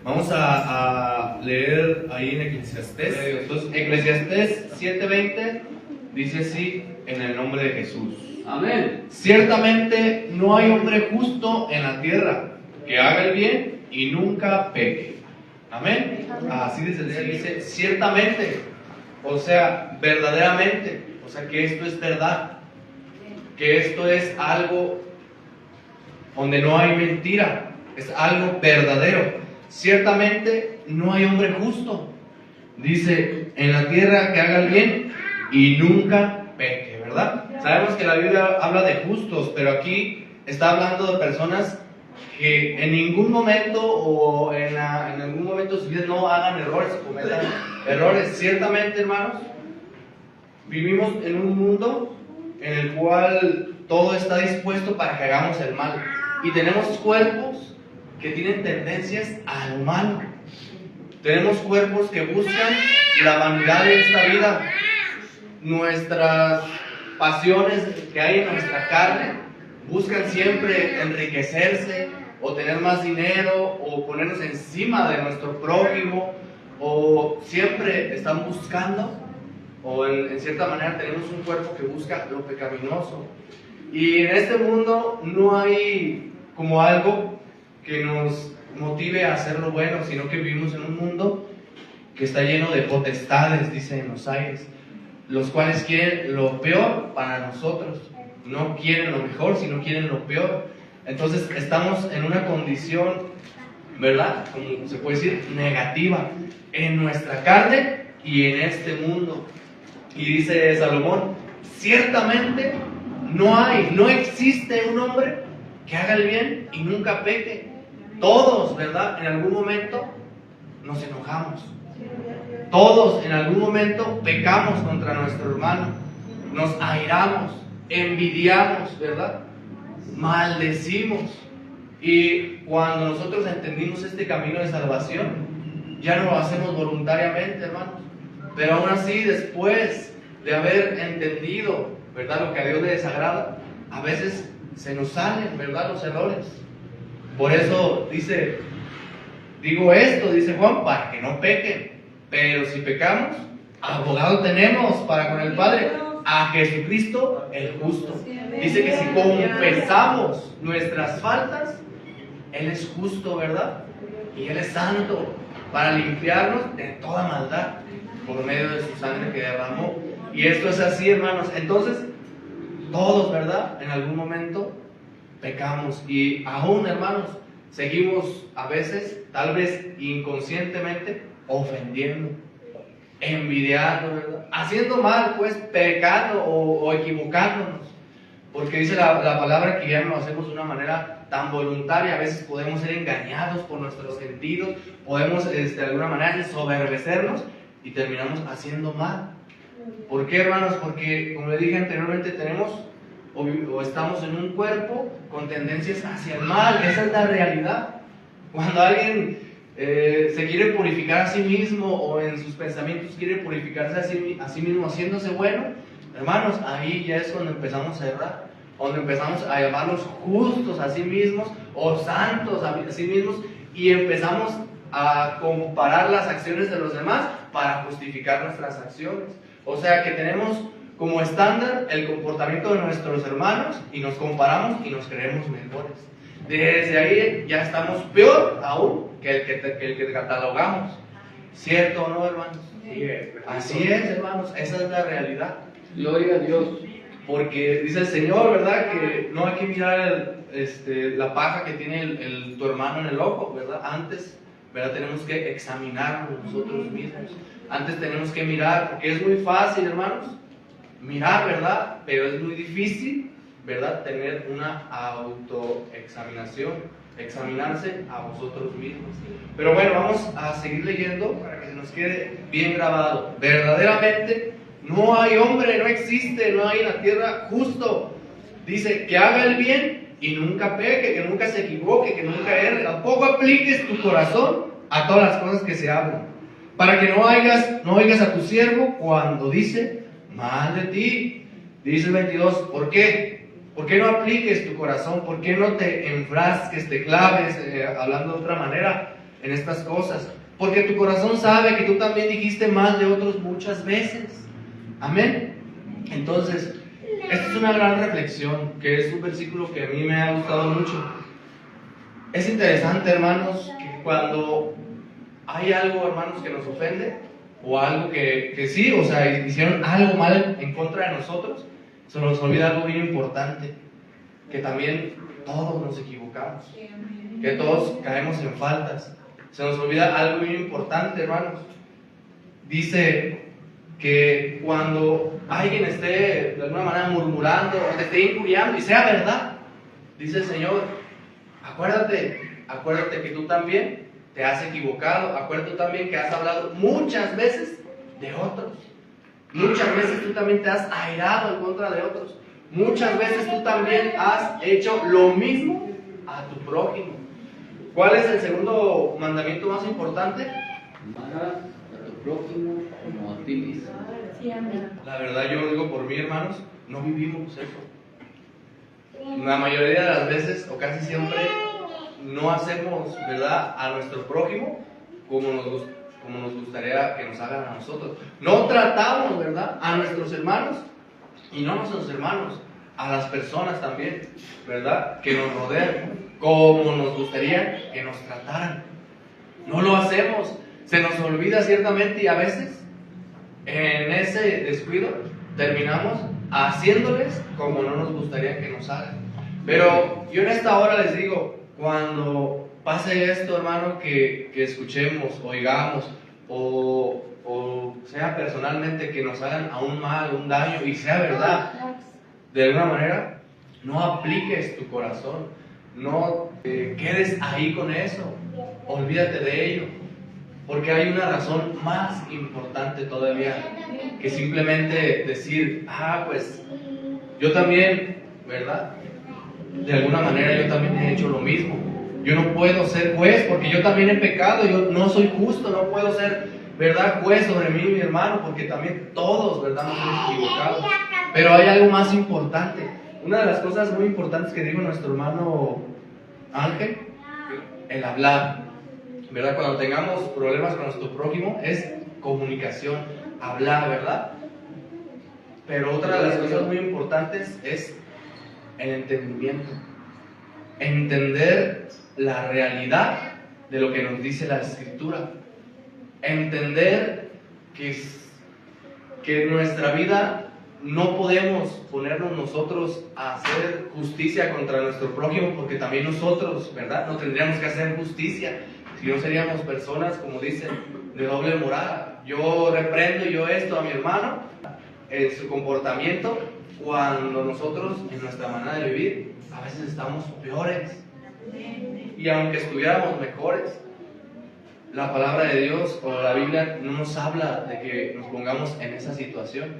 Vamos a leer ahí en Eclesiastés. Entonces, Eclesiastés 7:20 dice así, en el nombre de Jesús. Amén. Ciertamente no hay hombre justo en la tierra que haga el bien y nunca peque. Amén. Así dice, ciertamente, o sea, verdaderamente, o sea, que esto es verdad, que esto es algo donde no hay mentira, es algo verdadero. Ciertamente no hay hombre justo, dice, en la tierra que haga el bien y nunca peque, ¿verdad? Sabemos que la Biblia habla de justos, pero aquí está hablando de personas que en ningún momento o en algún momento de su vida no hagan errores, cometan errores. Ciertamente, hermanos, vivimos en un mundo en el cual todo está dispuesto para que hagamos el mal. Y tenemos cuerpos que tienen tendencias a lo malo. Tenemos cuerpos que buscan la vanidad de esta vida. Nuestras pasiones que hay en nuestra carne buscan siempre enriquecerse o tener más dinero o ponernos encima de nuestro prójimo, o siempre están buscando, o en cierta manera tenemos un cuerpo que busca lo pecaminoso. Y en este mundo no hay como algo que nos motive a hacer lo bueno, sino que vivimos en un mundo que está lleno de potestades, dice en los aires, los cuales quieren lo peor para nosotros. No quieren lo mejor, sino quieren lo peor. Entonces estamos en una condición, ¿verdad? Como se puede decir, negativa en nuestra carne y en este mundo. Y dice Salomón, ciertamente no existe un hombre que haga el bien y nunca peque. Todos, ¿verdad? En algún momento nos enojamos. Todos en algún momento pecamos contra nuestro hermano. Nos airamos, envidiamos, ¿verdad? Maldecimos. Y cuando nosotros entendimos este camino de salvación, ya no lo hacemos voluntariamente, hermanos. Pero aún así, después de haber entendido, ¿verdad?, lo que a Dios le desagrada, a veces se nos salen, ¿verdad?, los errores. Por eso digo esto, dice Juan, para que no pequen. Pero si pecamos, abogado tenemos para con el Padre, a Jesucristo el justo. Dice que si confesamos nuestras faltas, Él es justo, ¿verdad? Y Él es santo para limpiarnos de toda maldad por medio de su sangre que derramó. Y esto es así, hermanos. Entonces, todos, ¿verdad?, en algún momento pecamos. Y aún, hermanos, seguimos a veces, tal vez inconscientemente, ofendiendo, envidiando, ¿verdad?, haciendo mal, pues, pecando o equivocándonos. Porque dice la palabra que ya no lo hacemos de una manera tan voluntaria. A veces podemos ser engañados por nuestros sentidos, podemos de alguna manera ensoberbecernos y terminamos haciendo mal. ¿Por qué, hermanos? Porque, como le dije anteriormente, tenemos o estamos en un cuerpo con tendencias hacia el mal. Esa es la realidad. Cuando alguien se quiere purificar a sí mismo, o en sus pensamientos quiere purificarse a sí mismo haciéndose bueno, hermanos, ahí ya es cuando empezamos a errar, cuando empezamos a llamarnos justos a sí mismos o santos a sí mismos, y empezamos a comparar las acciones de los demás para justificar nuestras acciones. O sea que tenemos como estándar el comportamiento de nuestros hermanos y nos comparamos y nos creemos mejores. Desde ahí ya estamos peor aún que el que catalogamos. ¿Cierto o no, hermanos? Así es, hermanos, esa es la realidad. Gloria a Dios. Porque dice el Señor, ¿verdad?, que no hay que mirar la paja que tiene tu hermano en el ojo, ¿verdad? Antes, ¿verdad?, tenemos que examinarnos nosotros mismos. Antes tenemos que mirar, porque es muy fácil, hermanos, mirar, ¿verdad? Pero es muy difícil, ¿verdad?, tener una autoexaminación, examinarse a vosotros mismos. Pero bueno, vamos a seguir leyendo para que se nos quede bien grabado. Verdaderamente no hay hombre, no existe, no hay en la tierra justo. Dice que haga el bien y nunca peque, que nunca se equivoque, que nunca erre. Tampoco apliques tu corazón a todas las cosas que se hablan, para que no oigas a tu siervo cuando dice mal de ti. Dice el 22, ¿por qué? ¿Por qué no apliques tu corazón? ¿Por qué no te enfrasques, te claves, hablando de otra manera? en estas cosas, porque tu corazón sabe que tú también dijiste más de otros muchas veces. Amén. Entonces, esta es una gran reflexión, que es un versículo que a mí me ha gustado mucho. Es interesante, hermanos, que cuando hay algo, hermanos, que nos ofende, o algo que sí, o sea, hicieron algo mal en contra de nosotros, se nos olvida algo bien importante, que también todos nos equivocamos, que todos caemos en faltas. Se nos olvida algo bien importante, hermanos. Dice que cuando alguien esté de alguna manera murmurando o te esté injuriando y sea verdad, dice el Señor, acuérdate que tú también te has equivocado, acuérdate tú también que has hablado muchas veces de otros, muchas veces tú también te has airado en contra de otros, muchas veces tú también has hecho lo mismo a tu prójimo. ¿Cuál es el segundo mandamiento más importante? Amarás a tu prójimo como a ti mismo. La verdad, yo digo por mí, hermanos, no vivimos eso. La mayoría de las veces, o casi siempre, no hacemos, ¿verdad?, a nuestro prójimo como nos gustaría que nos hagan a nosotros. No tratamos, ¿verdad?, a nuestros hermanos, y no a nuestros hermanos, a las personas también, ¿verdad?, que nos rodean, como nos gustaría que nos trataran. No lo hacemos, se nos olvida ciertamente, y a veces en ese descuido terminamos haciéndoles como no nos gustaría que nos hagan. Pero yo en esta hora les digo, cuando pase esto, hermano, que escuchemos, oigamos, o sea personalmente que nos hagan a un mal, un daño, y sea verdad, de alguna manera, no apliques tu corazón, no te quedes ahí con eso, olvídate de ello, porque hay una razón más importante todavía que simplemente decir, pues yo también, ¿verdad?, de alguna manera yo también he hecho lo mismo. Yo no puedo ser juez porque yo también he pecado, yo no soy justo, no puedo ser, ¿verdad?, juez sobre mí y mi hermano, porque también todos, ¿verdad?, nos hemos equivocado. Pero hay algo más importante. Una de las cosas muy importantes que dijo nuestro hermano Ángel, el hablar, ¿verdad? Cuando tengamos problemas con nuestro prójimo, es comunicación, hablar, ¿verdad? Pero otra de las cosas muy importantes es el entendimiento. Entender la realidad de lo que nos dice la Escritura. Entender que en nuestra vida no podemos ponernos nosotros a hacer justicia contra nuestro prójimo, porque también nosotros, ¿verdad?, no tendríamos que hacer justicia, si no seríamos personas, como dicen, de doble moral. Yo reprendo yo esto a mi hermano en su comportamiento, cuando nosotros en nuestra manera de vivir a veces estamos peores. Y aunque estuviéramos mejores, la palabra de Dios o la Biblia no nos habla de que nos pongamos en esa situación,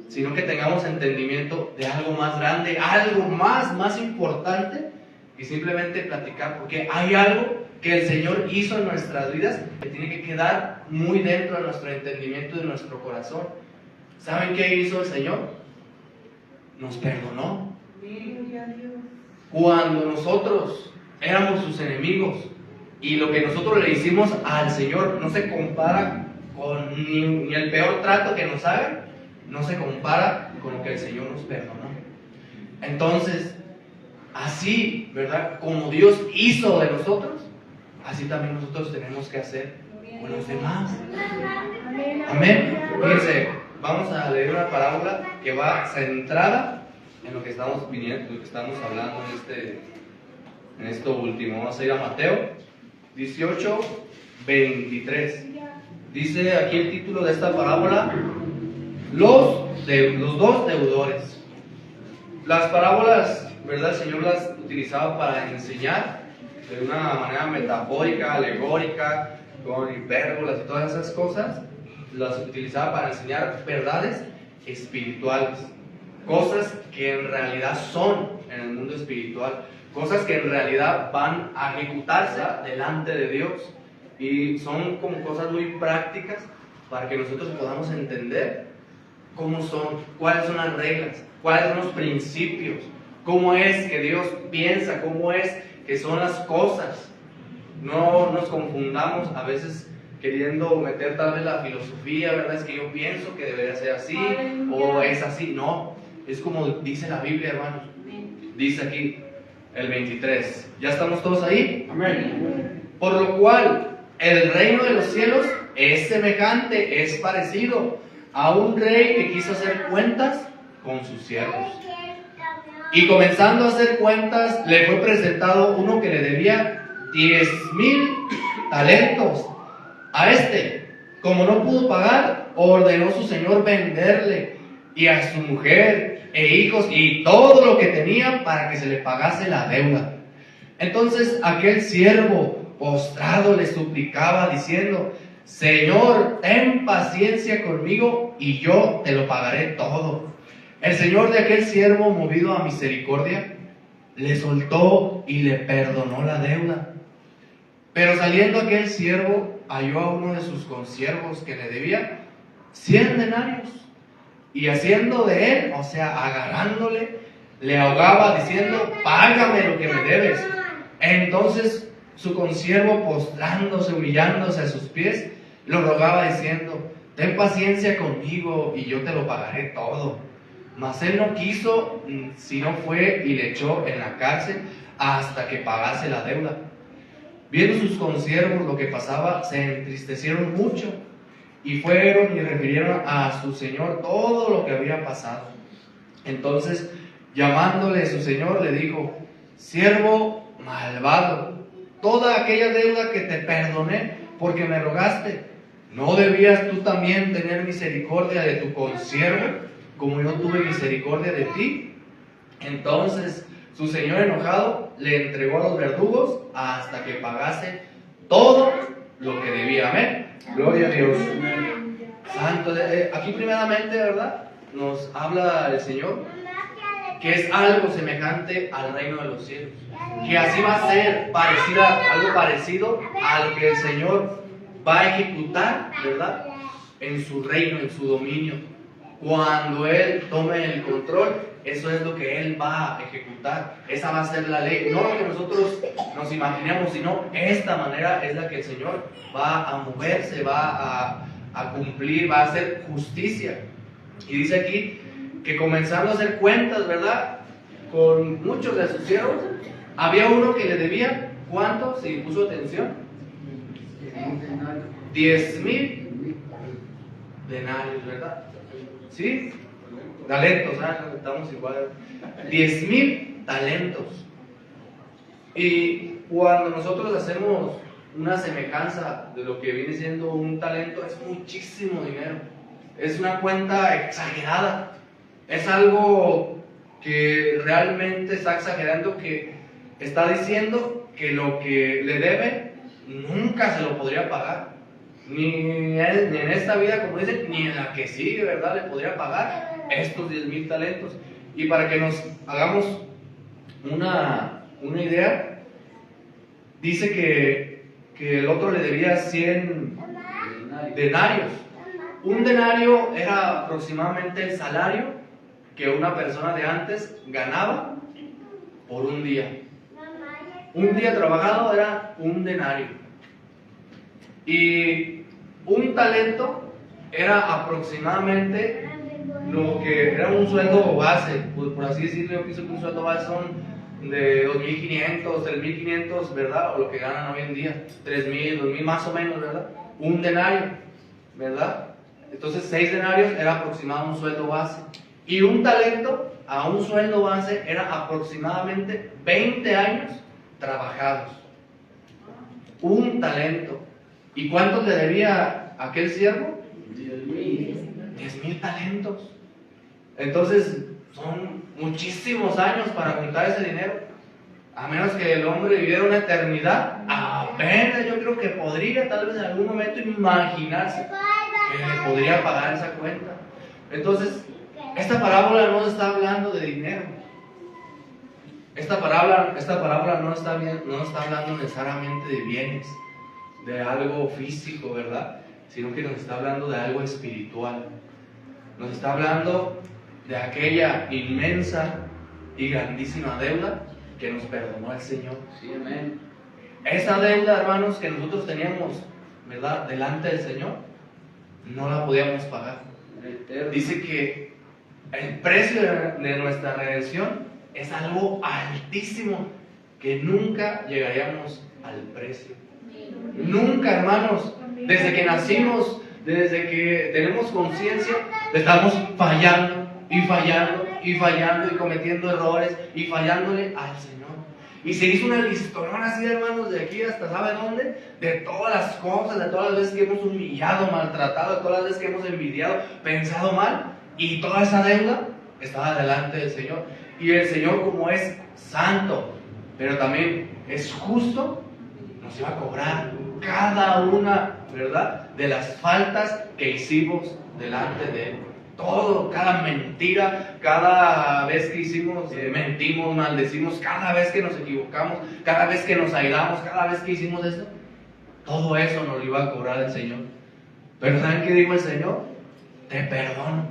sino que tengamos entendimiento de algo más grande, algo más importante que simplemente platicar, porque hay algo que el Señor hizo en nuestras vidas que tiene que quedar muy dentro de nuestro entendimiento y de nuestro corazón. ¿Saben qué hizo el Señor? Nos perdonó. Cuando nosotros éramos sus enemigos, y lo que nosotros le hicimos al Señor no se compara con ni el peor trato que nos hagan, no se compara con lo que el Señor nos perdonó. Entonces, así, ¿verdad?, como Dios hizo de nosotros, así también nosotros tenemos que hacer con los demás. Amén. Fíjense, vamos a leer una parábola que va centrada en lo que estamos viniendo, lo que estamos hablando en esto último. Vamos a ir a Mateo 18, 23. Dice aquí el título de esta parábola: los dos deudores. Las parábolas, ¿verdad?, el Señor las utilizaba para enseñar de una manera metafórica, alegórica, con hipérbolas y todas esas cosas. Las utilizaba para enseñar verdades espirituales, cosas que en realidad son en el mundo espiritual, cosas que en realidad van a ejecutarse delante de Dios, y son como cosas muy prácticas para que nosotros podamos entender cómo son, cuáles son las reglas, cuáles son los principios, cómo es que Dios piensa, cómo es que son las cosas. no nos confundamos a veces queriendo meter tal vez la filosofía, ¿verdad? Es que yo pienso que debería ser así o es así. No, es como dice la Biblia, hermanos. Dice aquí el 23. ¿Ya estamos todos ahí? Amén. Por lo cual, el reino de los cielos es semejante, es parecido a un rey que quiso hacer cuentas con sus siervos. Y comenzando a hacer cuentas, le fue presentado uno que le debía 10,000 talentos. A este, como no pudo pagar, ordenó su señor venderle y a su mujer e hijos y todo lo que tenía para que se le pagase la deuda. Entonces aquel siervo postrado le suplicaba diciendo: Señor, ten paciencia conmigo y yo te lo pagaré todo. El señor de aquel siervo, movido a misericordia, le soltó y le perdonó la deuda. Pero saliendo aquel siervo, halló a uno de sus consiervos que le debía 100 denarios. Y haciendo de él, o sea, agarrándole, le ahogaba diciendo: págame lo que me debes. Entonces su consiervo, postrándose, humillándose a sus pies, lo rogaba diciendo: ten paciencia conmigo y yo te lo pagaré todo. Mas él no quiso, sino fue y le echó en la cárcel hasta que pagase la deuda. Viendo sus consiervos lo que pasaba, se entristecieron mucho y fueron y refirieron a su señor todo lo que había pasado. Entonces, llamándole su señor, le dijo: siervo malvado, toda aquella deuda que te perdoné porque me rogaste, ¿no debías tú también tener misericordia de tu consiervo, como yo tuve misericordia de ti? Entonces su señor, enojado, le entregó a los verdugos hasta que pagase todo lo que debía. Amén. Gloria a Dios. Santo. Aquí primeramente, ¿verdad?, nos habla el Señor que es algo semejante al reino de los cielos, que así va a ser algo parecido a lo que el Señor va a ejecutar, ¿verdad?, en su reino, en su dominio. Cuando Él tome el control, eso es lo que Él va a ejecutar. Esa va a ser la ley, no lo que nosotros nos imaginemos, sino esta manera es la que el Señor va a moverse, va a cumplir, va a hacer justicia. Y dice aquí que comenzando a hacer cuentas, ¿verdad?, con muchos de sus siervos, había uno que le debía, ¿cuánto? Si puso atención, 10,000 denarios, ¿verdad? ¿Sí? Talentos, estamos igual. 10,000 talentos. Y cuando nosotros hacemos una semejanza de lo que viene siendo un talento, es muchísimo dinero. Es una cuenta exagerada. Es algo que realmente está exagerando, que está diciendo que lo que le debe nunca se lo podría pagar. Ni en esta vida, como dicen, ni en la que sigue, ¿verdad?, le podría pagar estos 10,000 talentos. Y para que nos hagamos una idea, dice que el otro le debía 100 denarios. Un denario era aproximadamente el salario que una persona de antes ganaba por un día. Un día trabajado era un denario. Y un talento era aproximadamente lo que era un sueldo base, por así decirlo. Yo pienso que un sueldo base son de 2,500, 3,500, ¿verdad? O lo que ganan hoy en día, 3,000, 2,000 más o menos, ¿verdad? Un denario, ¿verdad? Entonces 6 denarios era aproximadamente un sueldo base. Y un talento a un sueldo base era aproximadamente 20 años trabajados. Un talento. ¿Y cuánto le debía aquel siervo? 10,000 talentos. Entonces son muchísimos años para juntar ese dinero. A menos que el hombre viviera una eternidad, apenas yo creo que podría tal vez en algún momento imaginarse que le podría pagar esa cuenta. Entonces, esta parábola no está hablando de dinero. Esta parábola no está hablando necesariamente de bienes, de algo físico, ¿verdad?, sino que nos está hablando de algo espiritual. Nos está hablando de aquella inmensa y grandísima deuda que nos perdonó el Señor. Sí, amén. esa deuda, hermanos, que nosotros teníamos, ¿verdad?, delante del Señor, no la podíamos pagar. Dice que el precio de nuestra redención es algo altísimo, que nunca llegaríamos al precio. Nunca, hermanos, desde que nacimos, desde que tenemos conciencia, estamos fallando y fallando y fallando y cometiendo errores y fallándole al Señor. Y se hizo una listorona así, hermanos, de aquí hasta ¿sabe dónde? De todas las cosas, de todas las veces que hemos humillado, maltratado, de todas las veces que hemos envidiado, pensado mal, y toda esa deuda estaba delante del Señor. Y el Señor, como es santo, pero también es justo, nos iba a cobrar cada una, ¿verdad?, de las faltas que hicimos delante de Él. Todo, cada mentira, cada vez que hicimos, mentimos, maldecimos, cada vez que nos equivocamos, cada vez que nos airamos, cada vez que hicimos eso, todo eso nos lo iba a cobrar el Señor. Pero ¿saben qué dijo el Señor? Te perdono.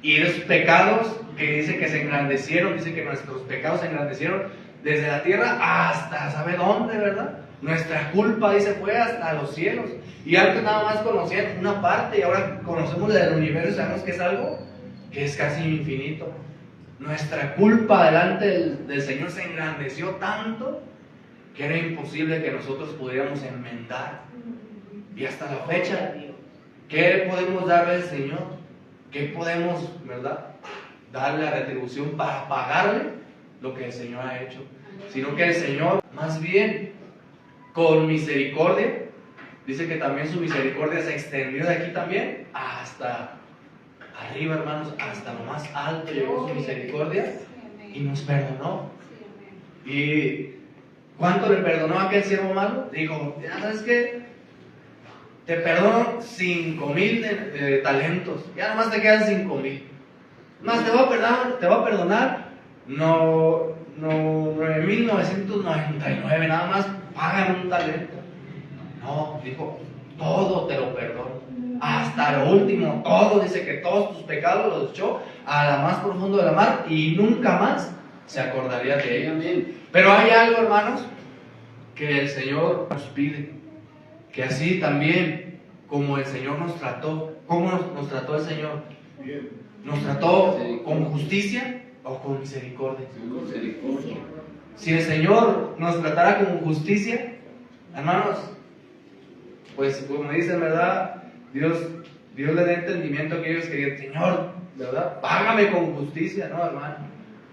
Y los pecados que dice que se engrandecieron, dice que nuestros pecados se engrandecieron desde la tierra hasta, ¿sabe dónde, verdad? Nuestra culpa, dice, fue hasta los cielos. Y antes nada más conocían una parte y ahora conocemos del universo y sabemos que es algo que es casi infinito. Nuestra culpa delante del Señor se engrandeció tanto que era imposible que nosotros pudiéramos enmendar. Y hasta la fecha, ¿qué podemos darle al Señor? ¿Qué podemos, verdad, darle a retribución para pagarle lo que el Señor ha hecho? Sino que el Señor, más bien, con misericordia, dice que también su misericordia se extendió de aquí también hasta arriba, hermanos, hasta lo más alto llegó su misericordia y nos perdonó. ¿Y cuánto le perdonó a aquel siervo malo? Dijo, ya sabes qué, te perdono 5,000 talentos, ya nomás te quedan 5,000. Más te va a perdonar 9,999, nada más pagan un talento. No, dijo, todo te lo perdono, hasta lo último, todo. Dice que todos tus pecados los echó a la más profundo de la mar y nunca más se acordaría de ellos. Pero hay algo, hermanos, que el Señor nos pide, que así también como el Señor nos trató. ¿Cómo nos trató el Señor? ¿Nos trató con justicia o con misericordia? Si el Señor nos tratara con justicia, hermanos, pues como dicen, ¿verdad? Dios le da entendimiento a aquellos que digan, Señor, ¿verdad?, págame con justicia. No, hermano,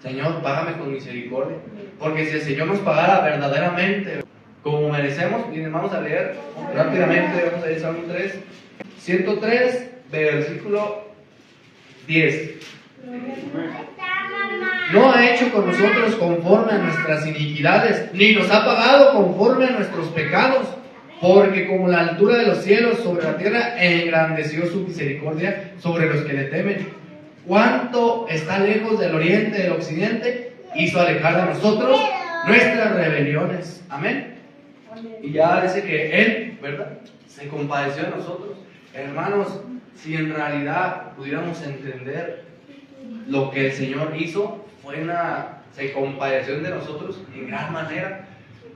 Señor, págame con misericordia. Porque si el Señor nos pagara verdaderamente como merecemos, miren, vamos a leer rápidamente, vamos a leer Salmo 103, versículo 10. No ha hecho con nosotros conforme a nuestras iniquidades, ni nos ha pagado conforme a nuestros pecados, porque como la altura de los cielos sobre la tierra, engrandeció su misericordia sobre los que le temen. Cuánto está lejos del oriente del occidente, hizo alejar de nosotros nuestras rebeliones. Amén. Y ya dice que Él, ¿verdad?, se compadeció de nosotros. Hermanos, si en realidad pudiéramos entender lo que el Señor hizo, se compadeció de nosotros en gran manera.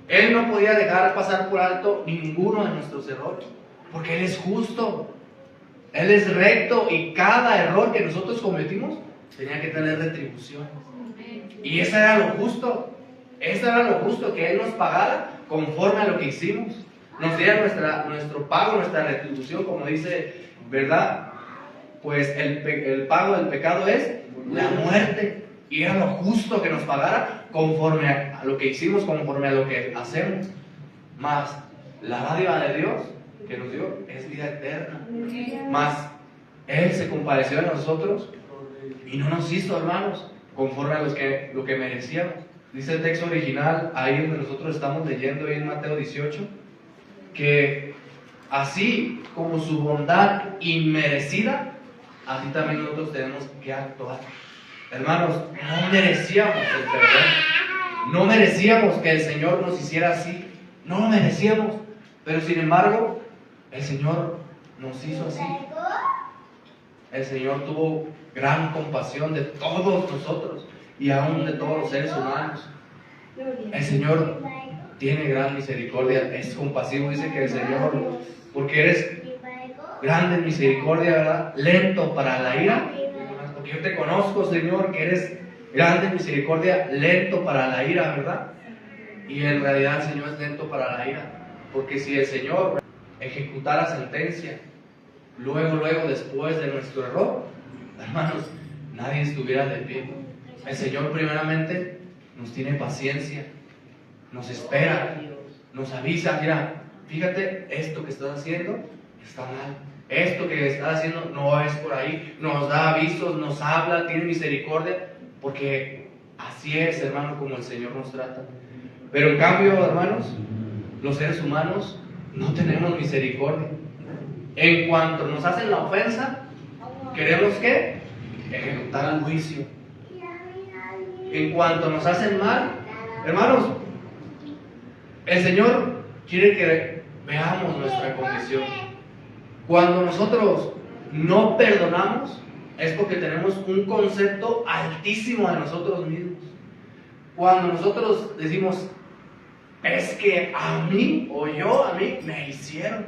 Él no podía dejar pasar por alto ninguno de nuestros errores, porque Él es justo, Él es recto, y cada error que nosotros cometimos tenía que tener retribución. Y eso era lo justo, que Él nos pagara conforme a lo que hicimos, nos diera nuestro pago, nuestra retribución, como dice, ¿verdad? Pues el pago del pecado es la muerte. Y era lo justo que nos pagara conforme a lo que hicimos, conforme a lo que hacemos. Más la dádiva de Dios que nos dio es vida eterna. Más Él se compadeció de nosotros y no nos hizo, hermanos, conforme a lo que merecíamos. Dice el texto original, ahí donde nosotros estamos leyendo, ahí en Mateo 18, que así como su bondad inmerecida, así también nosotros tenemos que actuar. Hermanos, no merecíamos el perdón, no merecíamos que el Señor nos hiciera así, no lo merecíamos, pero sin embargo, el Señor nos hizo así. El Señor tuvo gran compasión de todos nosotros y aún de todos los seres humanos. El Señor tiene gran misericordia, es compasivo, dice que el Señor, porque eres grande en misericordia, ¿verdad? Lento para la ira, porque yo te conozco, Señor, que eres grande en misericordia, lento para la ira, ¿verdad? Y en realidad el Señor es lento para la ira, porque si el Señor ejecutara sentencia, luego, después de nuestro error, hermanos, nadie estuviera de pie. El Señor primeramente nos tiene paciencia, nos espera, nos avisa, mira, fíjate, esto que estás haciendo está mal, esto que estás haciendo no es por ahí, nos da avisos, nos habla, tiene misericordia, porque así es, hermano, como el Señor nos trata. Pero en cambio, hermanos, los seres humanos no tenemos misericordia. En cuanto nos hacen la ofensa, queremos que ejecutar el juicio. En cuanto nos hacen mal, hermanos, el Señor quiere que veamos nuestra condición. Cuando nosotros no perdonamos, es porque tenemos un concepto altísimo de nosotros mismos. Cuando nosotros decimos, es que a mí, o yo a mí, me hicieron,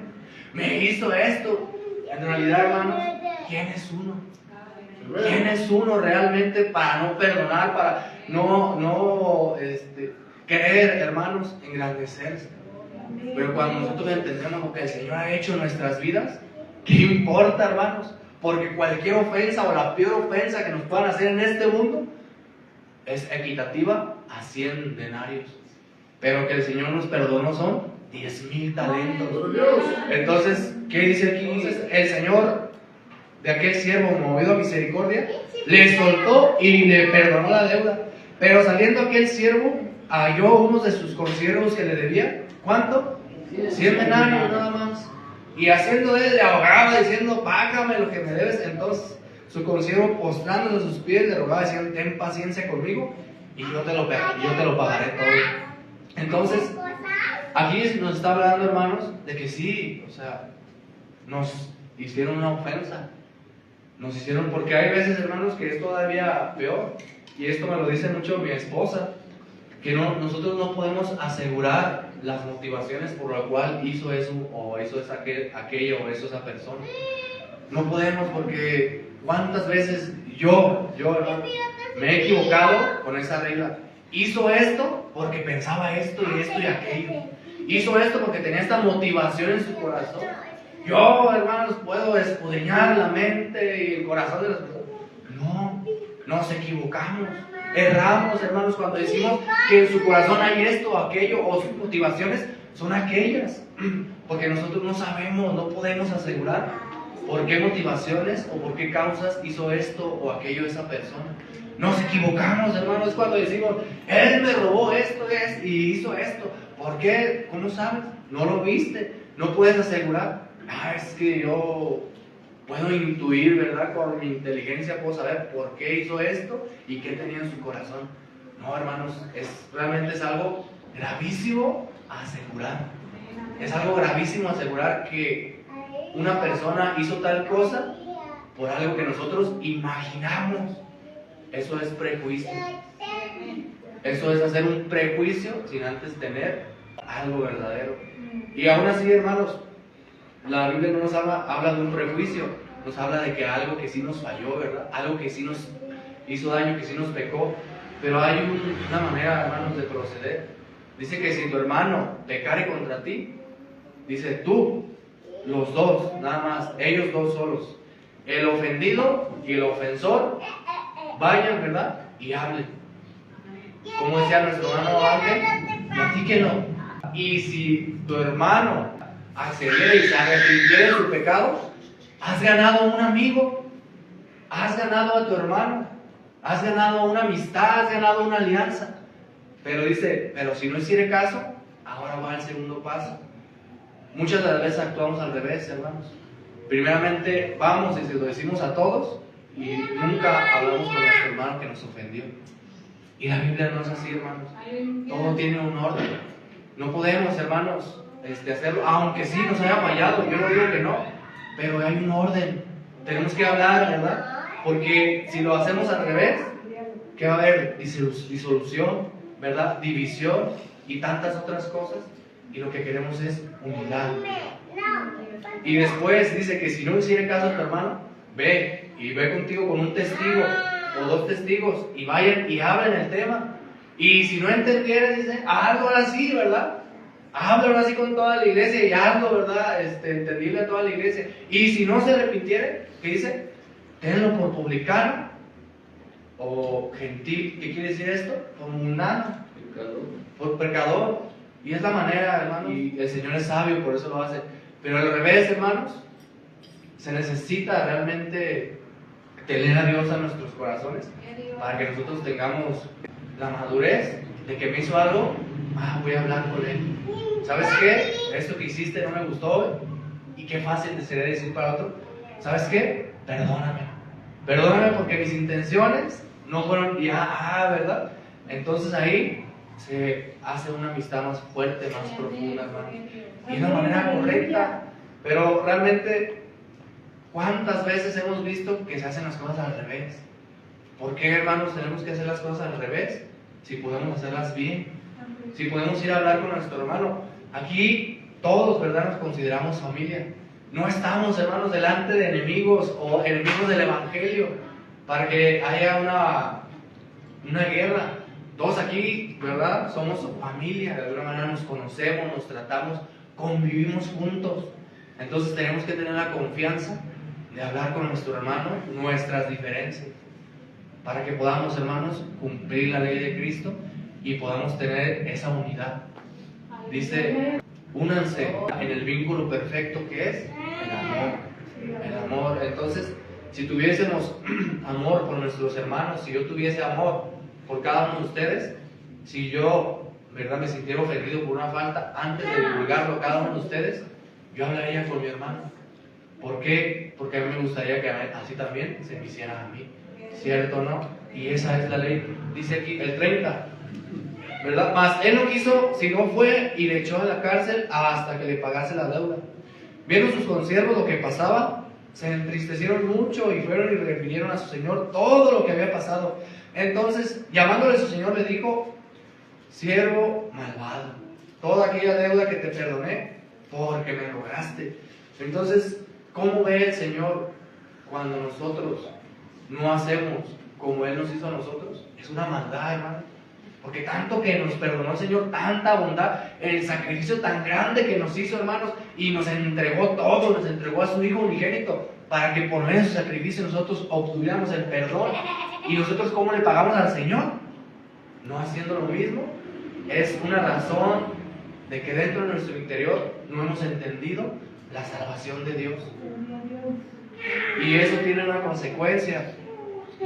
me hizo esto. En realidad, hermanos, ¿quién es uno? ¿Quién es uno realmente para no perdonar, para no querer, hermanos, engrandecerse? Pero cuando nosotros entendemos lo que el Señor ha hecho en nuestras vidas, ¿qué importa, hermanos? Porque cualquier ofensa o la peor ofensa que nos puedan hacer en este mundo es equitativa a 100 denarios. Pero que el Señor nos perdonó son 10,000 talentos. Entonces, ¿qué dice aquí? Entonces, el Señor de aquel siervo movido a misericordia le soltó y le perdonó la deuda. Pero saliendo aquel siervo, halló unos de sus consiervos que le debía, ¿cuánto? 100 denarios nada más. Y haciendo él, le ahogaba diciendo, págame lo que me debes. Entonces su consiervo, postrándose a sus pies, le rogaba diciendo, ten paciencia conmigo y yo te lo pagaré todo. Entonces, aquí nos está hablando, hermanos, de que sí, o sea, nos hicieron una ofensa. Nos hicieron, porque hay veces, hermanos, que es todavía peor. Y esto me lo dice mucho mi esposa, que nosotros no podemos asegurar las motivaciones por la cual hizo eso, o hizo aquello, o hizo esa persona. No podemos, porque cuántas veces yo, hermano, me he equivocado con esa regla. Hizo esto porque pensaba esto y aquello. Hizo esto porque tenía esta motivación en su corazón. Yo, hermanos, puedo escudriñar la mente y el corazón de las personas. No, nos equivocamos. Erramos, hermanos, cuando decimos que en su corazón hay esto o aquello, o sus motivaciones son aquellas. Porque nosotros no sabemos, no podemos asegurar por qué motivaciones o por qué causas hizo esto o aquello esa persona. Nos equivocamos, hermanos, cuando decimos, él me robó esto y hizo esto. ¿Por qué? ¿Cómo sabes? No lo viste, no puedes asegurar. Es que yo puedo intuir, ¿verdad? Con mi inteligencia puedo saber por qué hizo esto y qué tenía en su corazón. No, hermanos, realmente es algo gravísimo asegurar. Es algo gravísimo asegurar que una persona hizo tal cosa por algo que nosotros imaginamos. Eso es prejuicio. Eso es hacer un prejuicio sin antes tener algo verdadero. Y aún así, hermanos, la Biblia no nos habla de un prejuicio, nos habla de que algo que sí nos falló, ¿verdad? Algo que sí nos hizo daño, que sí nos pecó. Pero hay una manera, hermanos, de proceder. Dice que si tu hermano pecare contra ti, dice tú, los dos, nada más, ellos dos solos, el ofendido y el ofensor, vayan, ¿verdad? Y hablen. Como decía nuestro hermano Ángel, platíquenlo. Y si tu hermano accediera y se arrepintiera de su pecado, has ganado un amigo, has ganado a tu hermano, has ganado una amistad, has ganado una alianza. Pero dice, pero si no hiciere caso, ahora va al segundo paso. Muchas de las veces actuamos al revés, hermanos. Primeramente vamos y se lo decimos a todos y nunca hablamos con nuestro hermano que nos ofendió. Y la Biblia no es así, hermanos. Todo tiene un orden. No podemos, hermanos, hacerlo, aunque sí nos haya fallado. Yo no digo que no, pero hay un orden. Tenemos que hablar, ¿verdad? Porque si lo hacemos al revés, ¿qué va a haber? Disolución, ¿verdad? División. y tantas otras cosas, y lo que queremos es humildad. Y después dice que si no hiciera caso a tu hermano, ve y ve contigo con un testigo o 2 testigos y vayan y hablen el tema. Y si no entendiera, dice, hazlo así, ¿verdad? Háblalo así con toda la iglesia y hazlo, ¿verdad? Entendible a toda la iglesia. Y si no se arrepintiere, ¿qué dice? Tenlo por publicano o gentil. ¿Qué quiere decir esto? Como mundano, por pecador. Y es la manera, hermanos, y el Señor es sabio, por eso lo hace. Pero al revés, hermanos, se necesita realmente tener a Dios a nuestros corazones para que nosotros tengamos la madurez de que me hizo algo, voy a hablar con él. ¿Sabes qué? Esto que hiciste no me gustó, y qué fácil sería decir para otro, ¿sabes qué? Perdóname porque mis intenciones no fueron ya, ¿verdad? Entonces ahí se hace una amistad más fuerte, más profunda, hermano, y de una manera correcta. Pero realmente, ¿cuántas veces hemos visto que se hacen las cosas al revés? ¿Por qué, hermanos, tenemos que hacer las cosas al revés? Si podemos hacerlas bien, si podemos ir a hablar con nuestro hermano. Aquí todos, ¿verdad?, nos consideramos familia. No estamos, hermanos, delante de enemigos o enemigos del Evangelio para que haya una guerra. Todos aquí, ¿verdad?, somos familia. De alguna manera nos conocemos, nos tratamos, convivimos juntos. Entonces tenemos que tener la confianza de hablar con nuestro hermano nuestras diferencias, para que podamos, hermanos, cumplir la ley de Cristo y podamos tener esa unidad. Dice, únanse en el vínculo perfecto que es el amor. El amor. Entonces, si tuviésemos amor por nuestros hermanos, si yo tuviese amor por cada uno de ustedes, si yo, ¿verdad?, me sintiera ofendido por una falta, antes de divulgarlo a cada uno de ustedes, yo hablaría con mi hermano. ¿Por qué? Porque a mí me gustaría que así también se me hicieran a mí. ¿Cierto o no? Y esa es la ley. Dice aquí el 30, ¿verdad? Mas él no quiso, sino fue y le echó a la cárcel hasta que le pagase la deuda. Viendo sus consiervos lo que pasaba, se entristecieron mucho y fueron y refirieron a su señor todo lo que había pasado. Entonces, llamándole a su señor, le dijo, siervo malvado, toda aquella deuda que te perdoné, porque me rogaste. Entonces, ¿cómo ve el Señor cuando nosotros no hacemos como Él nos hizo a nosotros? Es una maldad, hermano. Porque tanto que nos perdonó el Señor, tanta bondad, el sacrificio tan grande que nos hizo, hermanos, y nos entregó todo, nos entregó a su Hijo unigénito, para que por medio de su sacrificio nosotros obtuviéramos el perdón. ¿Y nosotros cómo le pagamos al Señor? No haciendo lo mismo. Es una razón de que dentro de nuestro interior no hemos entendido la salvación de Dios. Y eso tiene una consecuencia.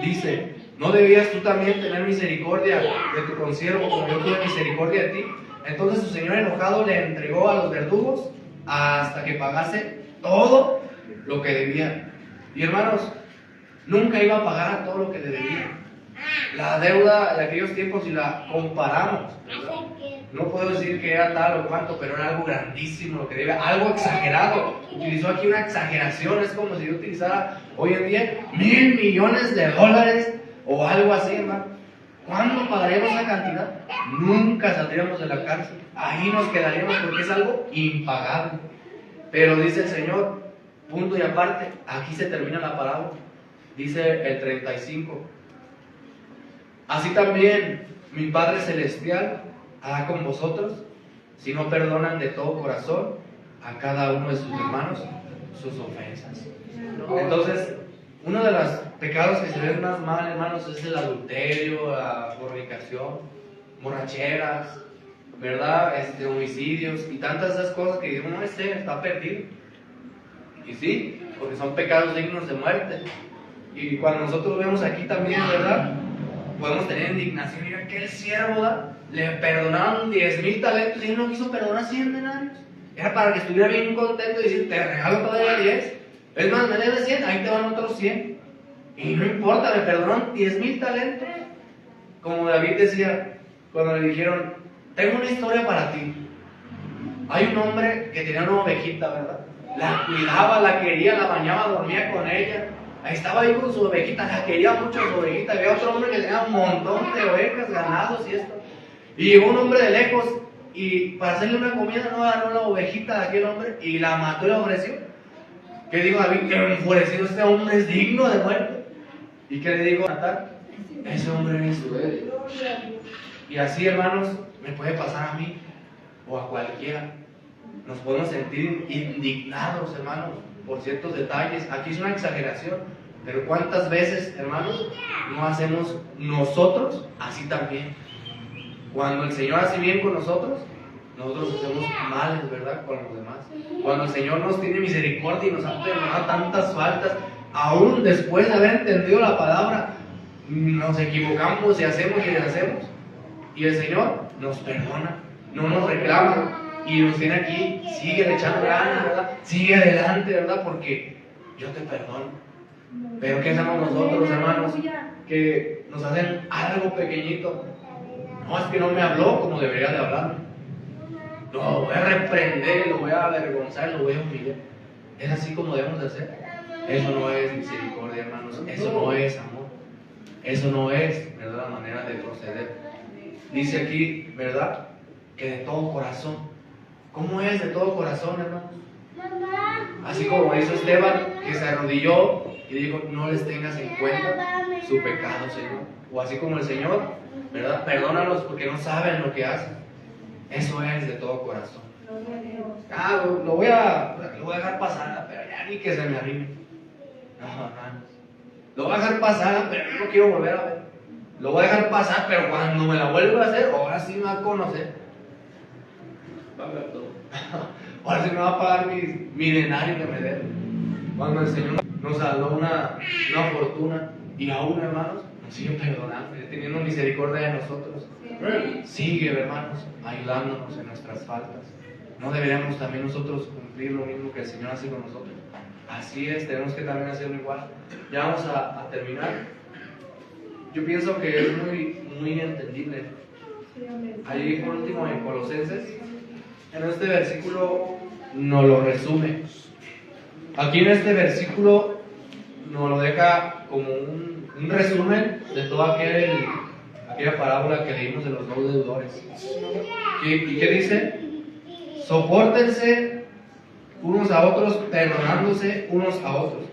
Dice, ¿no debías tú también tener misericordia de tu consiervo como yo tuve misericordia de ti? Entonces su señor enojado le entregó a los verdugos hasta que pagase todo lo que debía. Y hermanos, nunca iba a pagar todo lo que debía. La deuda de aquellos tiempos, si la comparamos, ¿verdad?, no puedo decir que era tal o cuanto, pero era algo grandísimo lo que debía, algo exagerado. Utilizó aquí una exageración, es como si yo utilizara hoy en día $1,000 millones o algo así, hermano. ¿Cuándo pagaremos esa cantidad? Nunca saldríamos de la cárcel, ahí nos quedaríamos porque es algo impagable. Pero dice el Señor, punto y aparte, aquí se termina la parábola. Dice el 35, así también mi Padre Celestial hará con vosotros si no perdonan de todo corazón a cada uno de sus hermanos sus ofensas. Entonces, uno de los pecados que se ven más mal, hermanos, es el adulterio, la fornicación, borracheras, ¿verdad?, homicidios y tantas esas cosas que digo, no, está perdido. Y sí, porque son pecados dignos de muerte. Y cuando nosotros vemos aquí también, ¿verdad?, podemos tener indignación. Mira, que el siervo le perdonaron 10,000 talentos y él no quiso perdonar 100 denarios. Era para que estuviera bien contento y decir, te regalo todavía 10. Es más, me debes 100, ahí te van otros 100. Y no importa, me perdonaron 10,000 talentos. Como David decía, cuando le dijeron, tengo una historia para ti. Hay un hombre que tenía una ovejita, ¿verdad? La cuidaba, la quería, la bañaba, dormía con ella. Ahí estaba ahí con su ovejita, la quería mucho su ovejita. Había otro hombre que tenía un montón de ovejas, ganados y esto. Y llegó un hombre de lejos y para hacerle una comida no agarró la ovejita de aquel hombre y la mató y la ofreció. ¿Qué dijo David? Que enfurecido este hombre es digno de muerte. ¿Y qué le dijo a Natán? Ese hombre es su héroe. Y así, hermanos, me puede pasar a mí o a cualquiera. Nos podemos sentir indignados, hermanos, por ciertos detalles. Aquí es una exageración, pero ¿cuántas veces, hermanos, no hacemos nosotros así también? Cuando el Señor hace bien con nosotros, nosotros hacemos males, ¿verdad?, con los demás. Cuando el Señor nos tiene misericordia y nos ha perdonado tantas faltas, aún después de haber entendido la palabra, nos equivocamos y hacemos y deshacemos. Y el Señor nos perdona, no nos reclama y nos tiene aquí, sigue echando ganas, ¿verdad? Sigue adelante, ¿verdad? Porque yo te perdono. Pero ¿qué hacemos nosotros, hermanos? Que nos hacen algo pequeñito. No, es que no me habló como debería de hablarme. No, lo voy a reprender, lo voy a avergonzar, lo voy a humillar. ¿Es así como debemos de hacer? Eso no es misericordia, hermanos. Eso no es amor. Eso no es, ¿verdad?, la manera de proceder. Dice aquí, ¿verdad?, que de todo corazón. ¿Cómo es de todo corazón, hermanos? Así como hizo Esteban, que se arrodilló y dijo, no les tengas en cuenta su pecado, Señor. O así como el Señor, ¿verdad?, perdónalos porque no saben lo que hacen. Eso es de todo corazón. Lo voy a dejar pasar, pero ya ni que se me arrime. No, hermanos. Lo voy a dejar pasar, pero no lo quiero volver a ver. Lo voy a dejar pasar, pero cuando me la vuelva a hacer, ahora sí me va a conocer. Va a ver todo. Ahora sí me va a pagar mi denario que me debe. Cuando el Señor nos salvó una fortuna y aún, hermanos, nos sigue perdonando, teniendo misericordia de nosotros. Sigue, hermanos, ayudándonos en nuestras faltas. ¿No deberíamos también nosotros cumplir lo mismo que el Señor hace con nosotros? Así es, tenemos que también hacerlo igual. Ya vamos a terminar. Yo pienso que es muy entendible. Ahí por último en Colosenses, en este versículo nos lo resume. Aquí en este versículo nos lo deja como un resumen de toda aquella parábola que leímos de los dos deudores. ¿Y qué dice? Sopórtense unos a otros, perdonándose unos a otros.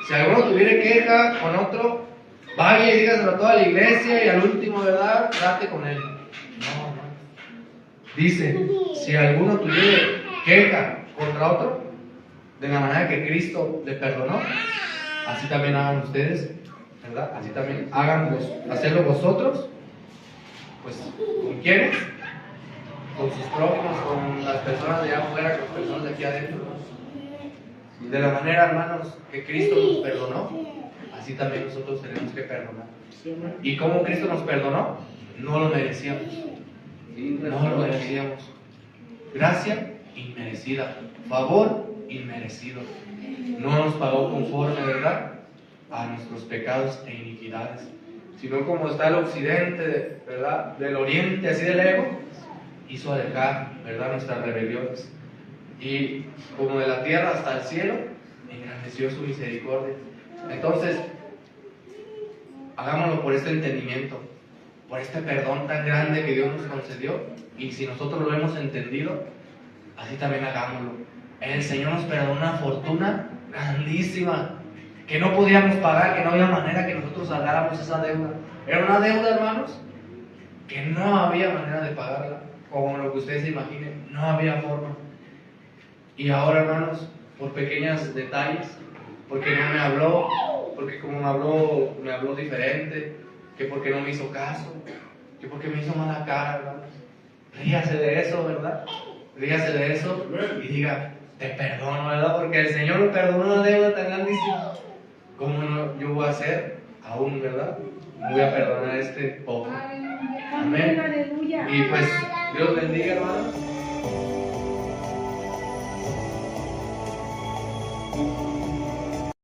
Si alguno tuviera queja con otro, vaya y dígaselo a toda la iglesia y al último, ¿verdad?, trate con él. No. Dice, si alguno tuviera queja contra otro, de la manera que Cristo le perdonó, así también hagan ustedes, ¿verdad? Así también hacerlo vosotros. Pues, ¿con quiénes? Con sus prójimos, con las personas de allá afuera, con las personas de aquí adentro. De la manera, hermanos, que Cristo nos perdonó, así también nosotros tenemos que perdonar. ¿Y cómo Cristo nos perdonó? No lo merecíamos. No lo merecíamos. Gracia inmerecida. Favor inmerecido. No nos pagó conforme, ¿verdad?, a nuestros pecados e iniquidades, sino como está el occidente, ¿verdad?, del oriente, así de lejos, hizo alejar, ¿verdad?, nuestras rebeliones. Y como de la tierra hasta el cielo, engrandeció su misericordia. Entonces, hagámoslo por este entendimiento, por este perdón tan grande que Dios nos concedió. Y si nosotros lo hemos entendido, así también hagámoslo. El Señor nos perdonó una fortuna grandísima que no podíamos pagar, que no había manera que nosotros saldáramos esa deuda. Era una deuda, hermanos, que no había manera de pagarla, como lo que ustedes se imaginen, no había forma. Y ahora, hermanos, por pequeños detalles, porque no me habló, porque como me habló diferente, que porque no me hizo caso, que porque me hizo mala cara, hermanos. Ríase de eso, ¿verdad? Ríase de eso y diga, te perdono, ¿verdad? Porque el Señor me perdonó una deuda tan grandísima. ¿Cómo no yo voy a hacer aún, verdad? Voy a perdonar a este pobre. Amén. Y pues, Dios bendiga, hermanos.